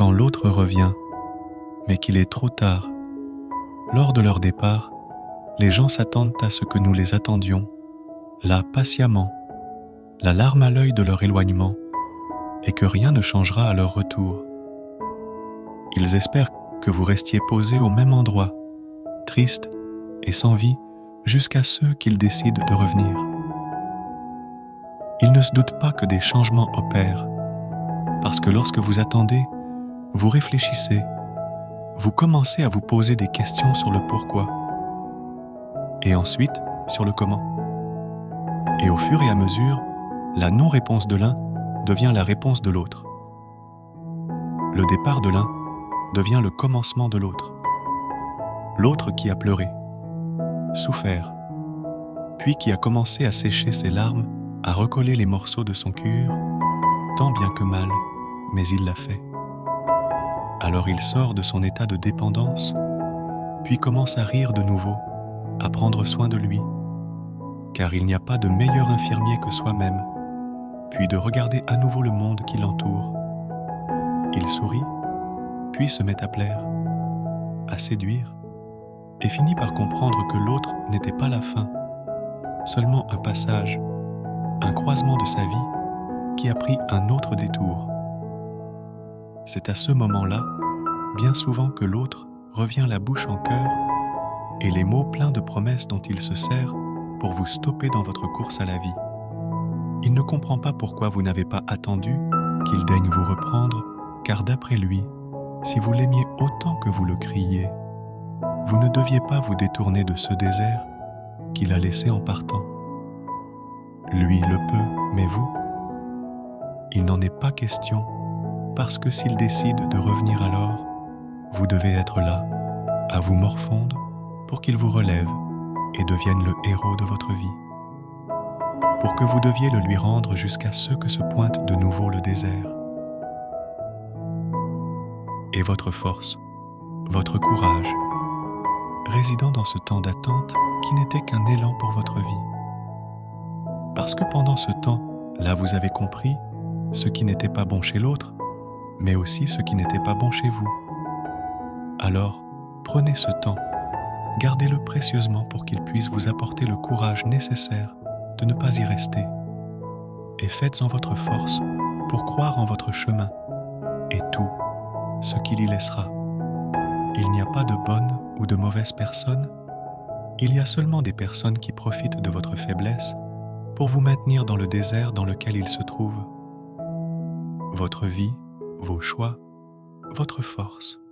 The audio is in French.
quand l'autre revient, mais qu'il est trop tard. Lors de leur départ, les gens s'attendent à ce que nous les attendions, là patiemment, la larme à l'œil de leur éloignement, et que rien ne changera à leur retour. Ils espèrent que vous restiez posés au même endroit, tristes et sans vie, jusqu'à ce qu'ils décident de revenir. Ils ne se doutent pas que des changements opèrent, parce que lorsque vous attendez, vous réfléchissez, vous commencez à vous poser des questions sur le pourquoi, et ensuite sur le comment. Et au fur et à mesure, la non-réponse de l'un devient la réponse de l'autre. Le départ de l'un devient le commencement de l'autre. L'autre qui a pleuré, souffert, puis qui a commencé à sécher ses larmes, à recoller les morceaux de son cœur, tant bien que mal, mais il l'a fait. Alors il sort de son état de dépendance, puis commence à rire de nouveau, à prendre soin de lui, car il n'y a pas de meilleur infirmier que soi-même, puis de regarder à nouveau le monde qui l'entoure. Il sourit, puis se met à plaire, à séduire, et finit par comprendre que l'autre n'était pas la fin, seulement un passage, un croisement de sa vie qui a pris un autre détour. C'est à ce moment-là, bien souvent, que l'autre revient la bouche en cœur et les mots pleins de promesses dont il se sert pour vous stopper dans votre course à la vie. Il ne comprend pas pourquoi vous n'avez pas attendu qu'il daigne vous reprendre, car d'après lui, si vous l'aimiez autant que vous le criez, vous ne deviez pas vous détourner de ce désert qu'il a laissé en partant. Lui le peut, mais vous, il n'en est pas question, parce que s'il décide de revenir alors, vous devez être là, à vous morfondre, pour qu'il vous relève et devienne le héros de votre vie. Pour que vous deviez le lui rendre jusqu'à ce que se pointe de nouveau le désert. Et votre force, votre courage, résidant dans ce temps d'attente qui n'était qu'un élan pour votre vie. Parce que pendant ce temps, là vous avez compris ce qui n'était pas bon chez l'autre, mais aussi ce qui n'était pas bon chez vous. Alors, prenez ce temps, gardez-le précieusement pour qu'il puisse vous apporter le courage nécessaire de ne pas y rester. Et faites en votre force pour croire en votre chemin et tout ce qu'il y laissera. Il n'y a pas de bonnes ou de mauvaises personnes, il y a seulement des personnes qui profitent de votre faiblesse pour vous maintenir dans le désert dans lequel il se trouve. Votre vie, vos choix, votre force.